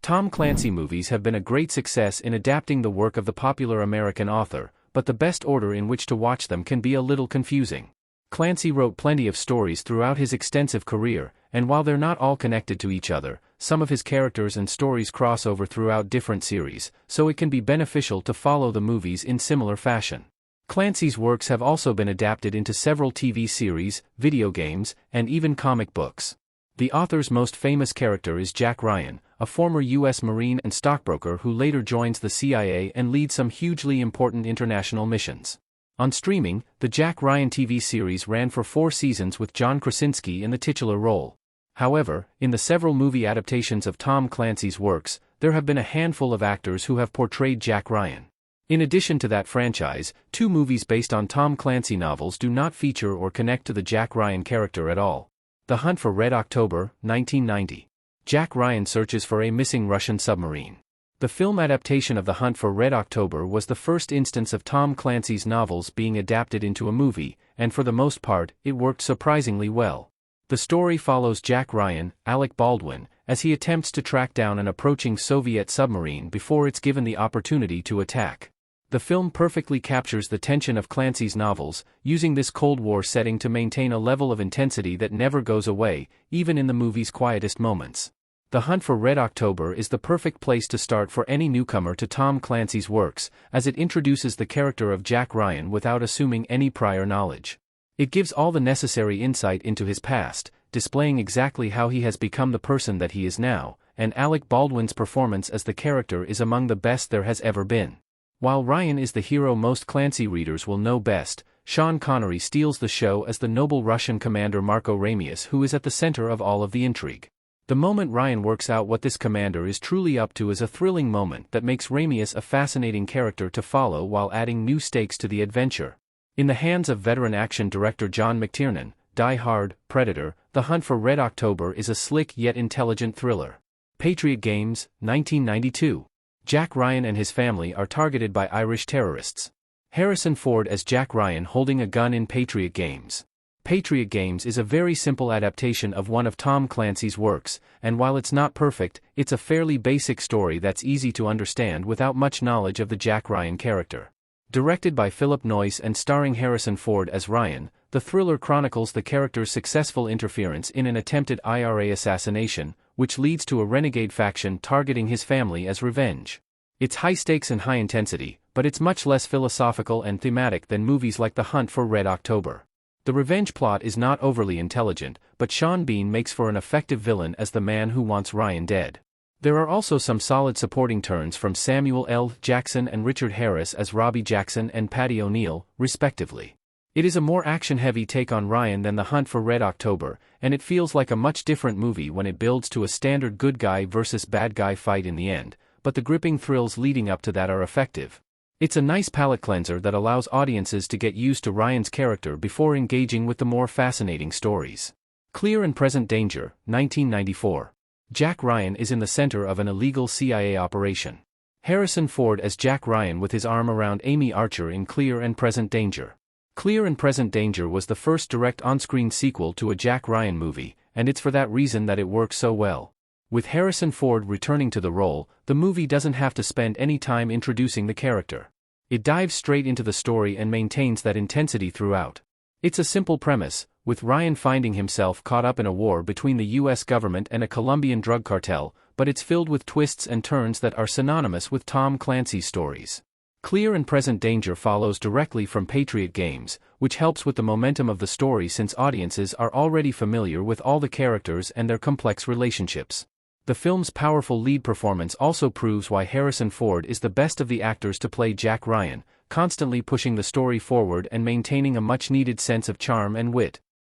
Tom Clancy movies have been a great success in adapting the work of the popular American author, but the best order in which to watch them can be a little confusing. Clancy wrote plenty of stories throughout his extensive career, and while they're not all connected to each other, some of his characters and stories cross over throughout different series, so it can be beneficial to follow the movies in similar fashion. Clancy's works have also been adapted into several TV series, video games, and even comic books. The author's most famous character is Jack Ryan, a former U.S. Marine and stockbroker who later joins the CIA and leads some hugely important international missions. On streaming, the Jack Ryan TV series ran for 4 seasons with John Krasinski in the titular role. However, in the several movie adaptations of Tom Clancy's works, there have been a handful of actors who have portrayed Jack Ryan. In addition to that franchise, 2 movies based on Tom Clancy novels do not feature or connect to the Jack Ryan character at all. The Hunt for Red October, 1990. Jack Ryan searches for a missing Russian submarine. The film adaptation of The Hunt for Red October was the first instance of Tom Clancy's novels being adapted into a movie, and for the most part, it worked surprisingly well. The story follows Jack Ryan, Alec Baldwin, as he attempts to track down an approaching Soviet submarine before it's given the opportunity to attack. The film perfectly captures the tension of Clancy's novels, using this Cold War setting to maintain a level of intensity that never goes away, even in the movie's quietest moments. The Hunt for Red October is the perfect place to start for any newcomer to Tom Clancy's works, as it introduces the character of Jack Ryan without assuming any prior knowledge. It gives all the necessary insight into his past, displaying exactly how he has become the person that he is now, and Alec Baldwin's performance as the character is among the best there has ever been. While Ryan is the hero most Clancy readers will know best, Sean Connery steals the show as the noble Russian commander Marco Ramius, who is at the center of all of the intrigue. The moment Ryan works out what this commander is truly up to is a thrilling moment that makes Ramius a fascinating character to follow while adding new stakes to the adventure. In the hands of veteran action director John McTiernan, Die Hard, Predator, The Hunt for Red October is a slick yet intelligent thriller. Patriot Games, 1992. Jack Ryan and his family are targeted by Irish terrorists. Harrison Ford as Jack Ryan holding a gun in Patriot Games. Patriot Games is a very simple adaptation of one of Tom Clancy's works, and while it's not perfect, it's a fairly basic story that's easy to understand without much knowledge of the Jack Ryan character. Directed by Philip Noyce and starring Harrison Ford as Ryan, the thriller chronicles the character's successful interference in an attempted IRA assassination, which leads to a renegade faction targeting his family as revenge. It's high stakes and high intensity, but it's much less philosophical and thematic than movies like The Hunt for Red October. The revenge plot is not overly intelligent, but Sean Bean makes for an effective villain as the man who wants Ryan dead. There are also some solid supporting turns from Samuel L. Jackson and Richard Harris as Robbie Jackson and Patty O'Neill, respectively. It is a more action-heavy take on Ryan than The Hunt for Red October, and it feels like a much different movie when it builds to a standard good guy versus bad guy fight in the end, but the gripping thrills leading up to that are effective. It's a nice palate cleanser that allows audiences to get used to Ryan's character before engaging with the more fascinating stories. Clear and Present Danger, 1994. Jack Ryan is in the center of an illegal CIA operation. Harrison Ford as Jack Ryan with his arm around Amy Archer in Clear and Present Danger. Clear and Present Danger was the first direct on-screen sequel to a Jack Ryan movie, and it's for that reason that it works so well. With Harrison Ford returning to the role, the movie doesn't have to spend any time introducing the character. It dives straight into the story and maintains that intensity throughout. It's a simple premise, with Ryan finding himself caught up in a war between the US government and a Colombian drug cartel, but it's filled with twists and turns that are synonymous with Tom Clancy's stories. Clear and Present Danger follows directly from Patriot Games, which helps with the momentum of the story since audiences are already familiar with all the characters and their complex relationships. The film's powerful lead performance also proves why Harrison Ford is the best of the actors to play Jack Ryan, constantly pushing the story forward and maintaining a much-needed sense of charm and wit.